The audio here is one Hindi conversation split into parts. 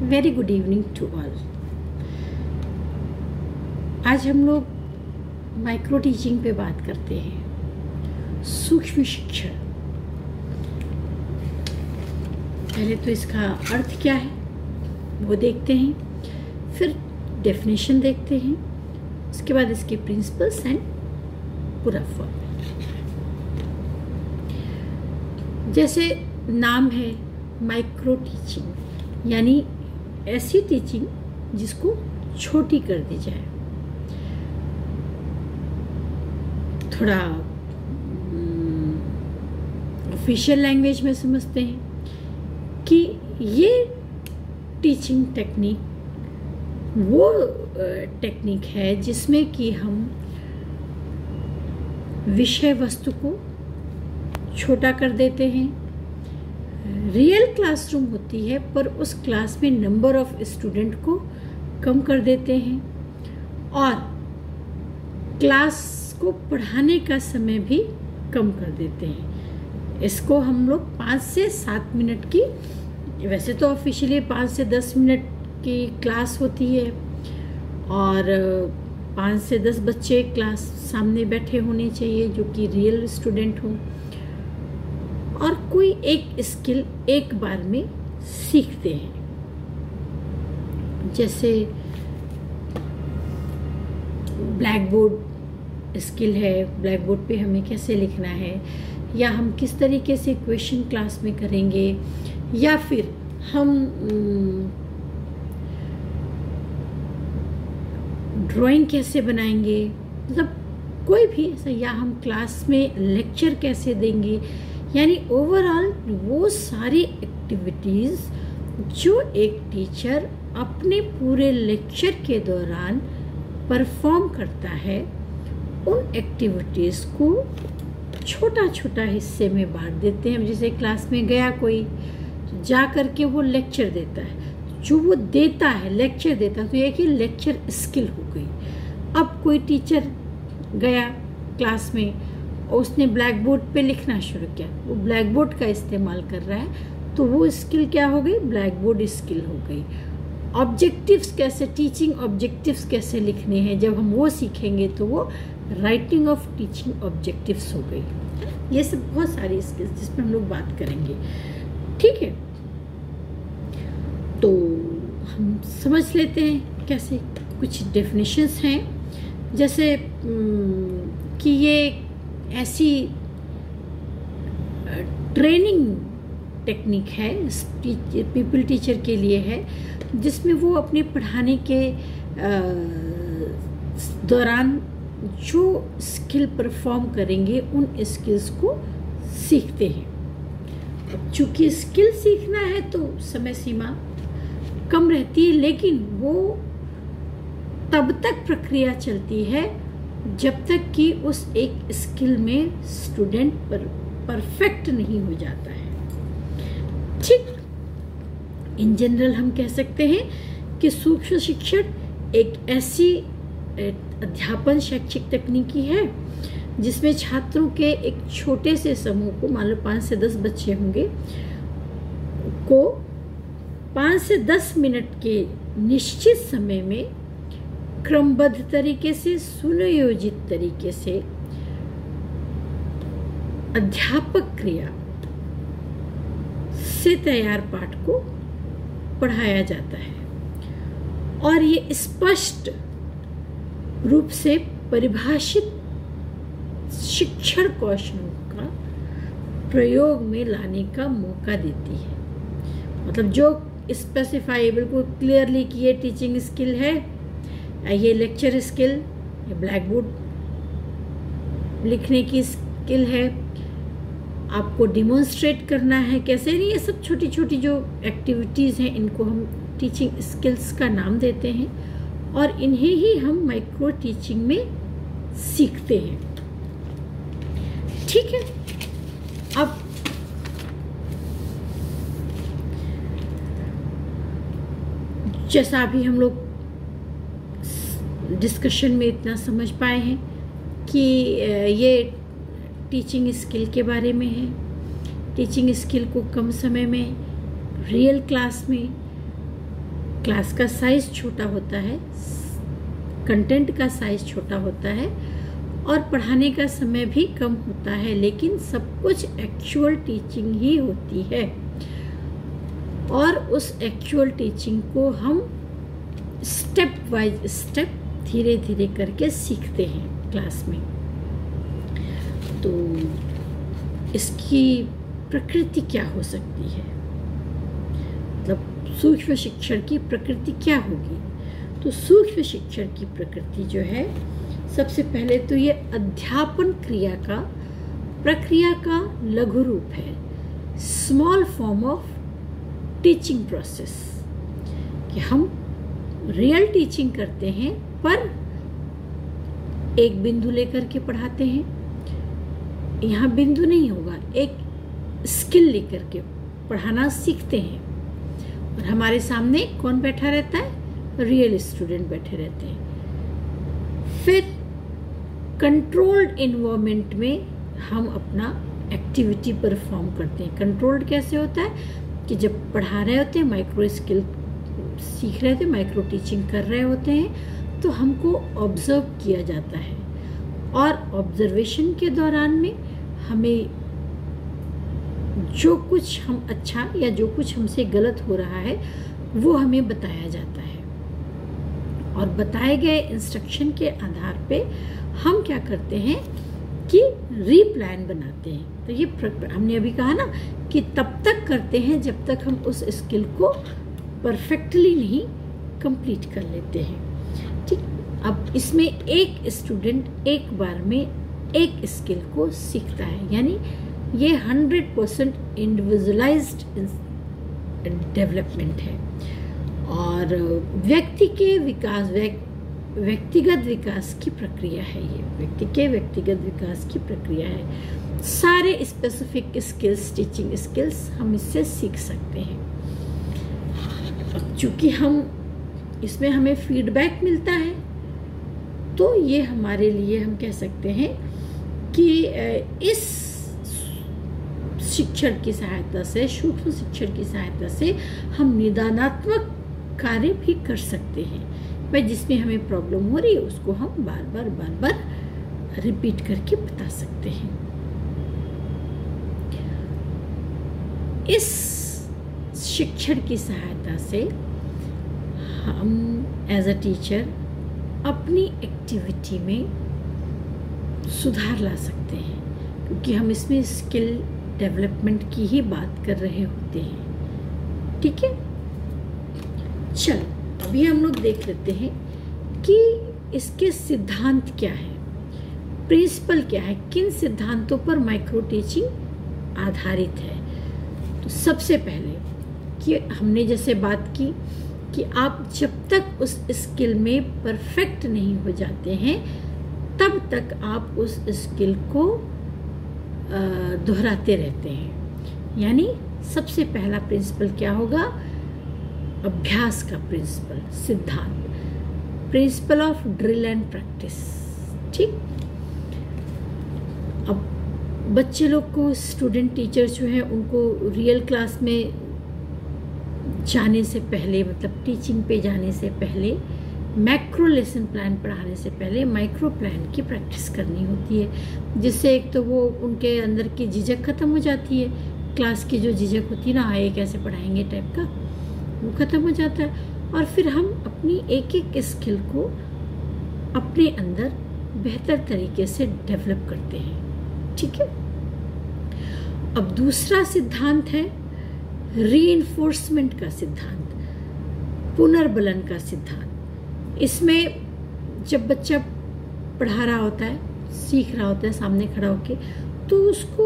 Very good evening to all. आज हम लोग माइक्रो टीचिंग पे बात करते हैं, सूक्ष्म शिक्षण। पहले तो इसका अर्थ क्या है वो देखते हैं, फिर डेफिनेशन देखते हैं, उसके बाद इसके प्रिंसिपल्स एंड पूरा फॉर्म। जैसे नाम है माइक्रो टीचिंग, यानी ऐसी टीचिंग जिसको छोटी कर दी जाए। थोड़ा ऑफिशियल लैंग्वेज में समझते हैं कि ये टीचिंग टेक्निक वो टेक्निक है जिसमें कि हम विषय वस्तु को छोटा कर देते हैं। रियल क्लासरूम होती है पर उस क्लास में नंबर ऑफ स्टूडेंट को कम कर देते हैं और क्लास को पढ़ाने का समय भी कम कर देते हैं। इसको हम लोग 5 से 7 मिनट की, वैसे तो ऑफिशियली 5 से 10 मिनट की क्लास होती है और 5 से 10 बच्चे क्लास सामने बैठे होने चाहिए जो कि रियल स्टूडेंट हों और कोई एक स्किल एक बार में सीखते हैं। जैसे ब्लैक बोर्ड स्किल है, ब्लैक बोर्ड पे हमें कैसे लिखना है, या हम किस तरीके से क्वेश्चन क्लास में करेंगे, या फिर हम ड्राइंग कैसे बनाएंगे, मतलब कोई भी ऐसा, या हम क्लास में लेक्चर कैसे देंगे। यानी ओवरऑल वो सारी एक्टिविटीज़ जो एक टीचर अपने पूरे लेक्चर के दौरान परफॉर्म करता है, उन एक्टिविटीज़ को छोटा छोटा हिस्से में बांट देते हैं। जैसे क्लास में गया कोई, जा कर के वो लेक्चर देता है, जो वो देता है लेक्चर देता है, तो ये कि लेक्चर स्किल हो गई। अब कोई टीचर गया क्लास में और उसने ब्लैक बोर्ड पे लिखना शुरू किया, वो ब्लैक बोर्ड का इस्तेमाल कर रहा है, तो वो स्किल क्या हो गई, ब्लैक बोर्ड स्किल हो गई। ऑब्जेक्टिव्स कैसे, टीचिंग ऑब्जेक्टिव्स कैसे लिखने हैं, जब हम वो सीखेंगे तो वो राइटिंग ऑफ टीचिंग ऑब्जेक्टिव्स हो गई। ये सब बहुत सारी स्किल्स जिस पर हम लोग बात करेंगे, ठीक है। तो हम समझ लेते हैं कैसे। कुछ डेफिनेशंस हैं, जैसे कि ये ऐसी ट्रेनिंग टेक्निक है, पीपल टीचर के लिए है, जिसमें वो अपने पढ़ाने के दौरान जो स्किल परफॉर्म करेंगे उन स्किल्स को सीखते हैं। अब चूंकि स्किल सीखना है तो समय सीमा कम रहती है, लेकिन वो तब तक प्रक्रिया चलती है जब तक कि उस एक स्किल में स्टूडेंट परफेक्ट नहीं हो जाता है। ठीक, इन जनरल हम कह सकते हैं कि सूक्ष्म शिक्षण एक ऐसी अध्यापन शैक्षिक तकनीकी है जिसमें छात्रों के एक छोटे से समूह को, मान लो 5 से 10 बच्चे होंगे, को 5 से 10 मिनट के निश्चित समय में क्रमबद्ध तरीके से, सुनियोजित तरीके से अध्यापक क्रिया से तैयार पाठ को पढ़ाया जाता है और ये स्पष्ट रूप से परिभाषित शिक्षण कौशलों का प्रयोग में लाने का मौका देती है। मतलब जो स्पेसिफाइबल को क्लियरली कि ये टीचिंग स्किल है, ये लेक्चर स्किल, ये ब्लैक बोर्ड लिखने की स्किल है, आपको डिमॉन्स्ट्रेट करना है कैसे, नहीं, ये सब छोटी छोटी जो एक्टिविटीज़ हैं इनको हम टीचिंग स्किल्स का नाम देते हैं और इन्हें ही हम माइक्रो टीचिंग में सीखते हैं। ठीक है। अब जैसा अभी हम लोग डिस्कशन में इतना समझ पाए हैं कि ये टीचिंग स्किल के बारे में है। टीचिंग स्किल को कम समय में रियल क्लास में क्लास का साइज छोटा होता है, कंटेंट का साइज छोटा होता है और पढ़ाने का समय भी कम होता है, लेकिन सब कुछ एक्चुअल टीचिंग ही होती है और उस एक्चुअल टीचिंग को हम स्टेप बाय स्टेप धीरे धीरे करके सीखते हैं क्लास में। तो इसकी प्रकृति क्या हो सकती है, मतलब सूक्ष्म शिक्षण की प्रकृति क्या होगी? तो सूक्ष्म शिक्षण की प्रकृति जो है, सबसे पहले तो ये अध्यापन प्रक्रिया का लघु रूप है, small form of teaching process, कि हम रियल टीचिंग करते हैं पर एक बिंदु लेकर के पढ़ाते हैं। यहाँ बिंदु नहीं होगा, एक स्किल लेकर के पढ़ाना सीखते हैं और हमारे सामने कौन बैठा रहता है? रियल स्टूडेंट बैठे रहते हैं। फिर कंट्रोल्ड इन्वायरमेंट में हम अपना एक्टिविटी परफॉर्म करते हैं। कंट्रोल्ड कैसे होता है कि जब पढ़ा रहे होते हैं, माइक्रो स्किल सीख रहे थे, माइक्रो टीचिंग कर रहे होते हैं, तो हमको ऑब्जर्व किया जाता है और ऑब्जर्वेशन के दौरान में हमें जो कुछ हम अच्छा या जो कुछ हमसे गलत हो रहा है वो हमें बताया जाता है और बताए गए इंस्ट्रक्शन के आधार पे हम क्या करते हैं कि रीप्लान बनाते हैं। तो ये हमने अभी कहा ना कि तब तक करते हैं जब तक हम उस स्किल को परफेक्टली नहीं कंप्लीट कर लेते हैं। ठीक, अब इसमें एक स्टूडेंट एक बार में एक स्किल को सीखता है, यानी ये 100% इंडिविजुअलाइज्ड डेवलपमेंट है और व्यक्तिगत विकास की प्रक्रिया है। ये व्यक्ति के व्यक्तिगत विकास की प्रक्रिया है। सारे स्पेसिफिक स्किल्स, टीचिंग स्किल्स हम इससे सीख सकते हैं। चूँकि इसमें हमें फीडबैक मिलता है, तो ये हमारे लिए हम कह सकते हैं कि इस शिक्षण की सहायता से, सूक्ष्म शिक्षण की सहायता से हम निदानात्मक कार्य भी कर सकते हैं। भाई जिसमें हमें प्रॉब्लम हो रही है उसको हम बार बार रिपीट करके बता सकते हैं। इस शिक्षण की सहायता से हम एज अ टीचर अपनी एक्टिविटी में सुधार ला सकते हैं, क्योंकि हम इसमें स्किल डेवलपमेंट की ही बात कर रहे होते हैं। ठीक है, चल अभी हम लोग देख लेते हैं कि इसके सिद्धांत क्या है, प्रिंसिपल क्या है, किन सिद्धांतों पर माइक्रो टीचिंग आधारित है। तो सबसे पहले कि हमने जैसे बात की कि आप जब तक उस स्किल में परफेक्ट नहीं हो जाते हैं तब तक आप उस स्किल को दोहराते रहते हैं। यानी सबसे पहला प्रिंसिपल क्या होगा? अभ्यास का प्रिंसिपल, सिद्धांत, principle of drill and practice. ठीक, अब बच्चे लोग को, स्टूडेंट टीचर जो है उनको रियल क्लास में जाने से पहले, मतलब टीचिंग पे जाने से पहले, मैक्रो लेसन प्लान पढ़ाने से पहले माइक्रो प्लान की प्रैक्टिस करनी होती है, जिससे एक तो वो उनके अंदर की झिझक खत्म हो जाती है, क्लास की जो झिझक होती है ना, ये कैसे पढ़ाएंगे टाइप का, वो खत्म हो जाता है और फिर हम अपनी एक एक स्किल को अपने अंदर बेहतर तरीके से डेवलप करते हैं। ठीक है, अब दूसरा सिद्धांत है रीइंफोर्समेंट का सिद्धांत, पुनर्बलन का सिद्धांत। इसमें जब बच्चा पढ़ा रहा होता है, सीख रहा होता है सामने खड़ा होके, तो उसको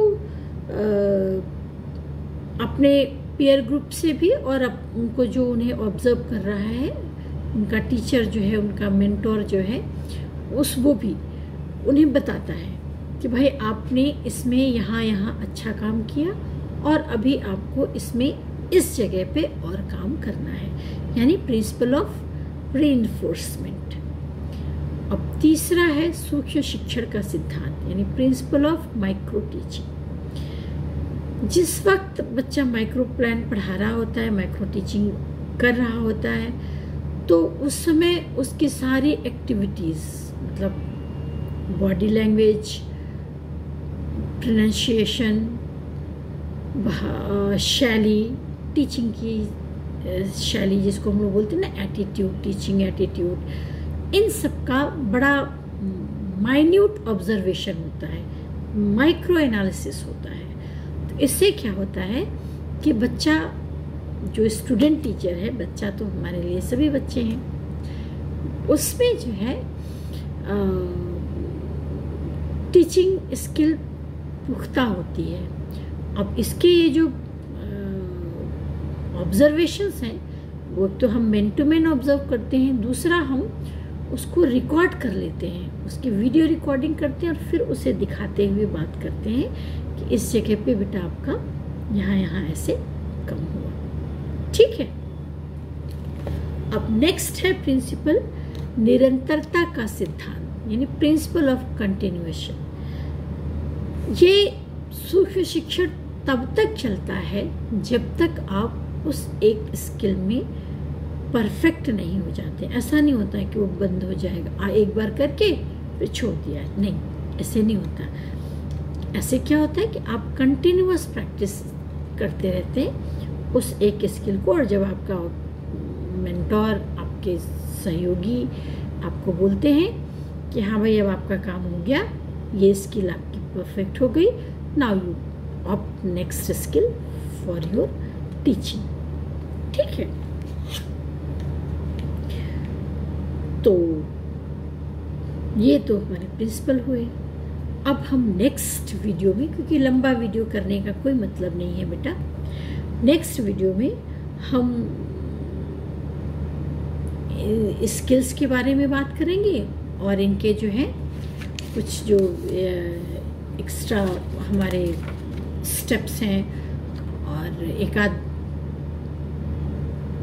अपने पीयर ग्रुप से भी और उनको जो उन्हें ऑब्जर्व कर रहा है, उनका टीचर जो है, उनका मेंटोर जो है, वो भी उन्हें बताता है कि भाई आपने इसमें यहाँ अच्छा काम किया और अभी आपको इसमें इस जगह पे और काम करना है, यानी प्रिंसिपल ऑफ रीइंफोर्समेंट। अब तीसरा है सूक्ष्म शिक्षण का सिद्धांत, यानी प्रिंसिपल ऑफ माइक्रो टीचिंग। जिस वक्त बच्चा माइक्रो प्लान पढ़ा रहा होता है, माइक्रो टीचिंग कर रहा होता है, तो उस समय उसकी सारी एक्टिविटीज़, मतलब बॉडी लैंग्वेज, प्रोनाउंसिएशन, शैली, टीचिंग की शैली जिसको हम लोग बोलते हैं ना, एटीट्यूड, टीचिंग एटीट्यूड, इन सब का बड़ा माइन्यूट ऑब्जर्वेशन होता है, माइक्रो एनालिसिस होता है। तो इससे क्या होता है कि बच्चा, जो स्टूडेंट टीचर है, बच्चा तो हमारे लिए सभी बच्चे हैं, उसमें जो है टीचिंग स्किल पुख्ता होती है। अब इसके ये जो ऑब्जर्वेशंस हैं, वो तो हम मैन टू मैन ऑब्जर्व करते हैं, दूसरा हम उसको रिकॉर्ड कर लेते हैं, उसकी वीडियो रिकॉर्डिंग करते हैं और फिर उसे दिखाते हुए बात करते हैं कि इस जगह पे बेटा आपका यहाँ ऐसे कम हुआ। ठीक है। अब नेक्स्ट है प्रिंसिपल निरंतरता का सिद्धांत, यानी प्रिंसिपल ऑफ कंटिन्यूएशन। ये सूक्ष्म शिक्षण तब तक चलता है जब तक आप उस एक स्किल में परफेक्ट नहीं हो जाते। ऐसा नहीं होता है कि वो बंद हो जाएगा, एक बार करके फिर छोड़ दिया, नहीं, ऐसे नहीं होता। ऐसे क्या होता है कि आप कंटिन्यूअस प्रैक्टिस करते रहते हैं उस एक स्किल को, और जब आपका मेंटोर, आपके सहयोगी आपको बोलते हैं कि हाँ भाई अब आपका काम हो गया, ये स्किल आपकी परफेक्ट हो गई, now you opt next skill for your teaching. ठीक है। तो ये तो हमारे प्रिंसिपल हुए। अब हम नेक्स्ट वीडियो में, क्योंकि लंबा वीडियो करने का कोई मतलब नहीं है बेटा, नेक्स्ट वीडियो में हम स्किल्स के बारे में बात करेंगे और इनके जो है कुछ जो एक्स्ट्रा हमारे स्टेप्स हैं और एक आध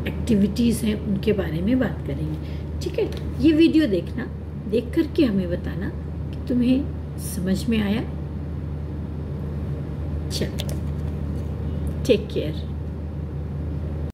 एक्टिविटीज़ हैं, उनके बारे में बात करेंगे। ठीक है। ये वीडियो देखना, देख करके हमें बताना कि तुम्हें समझ में आया। चलो, टेक केयर।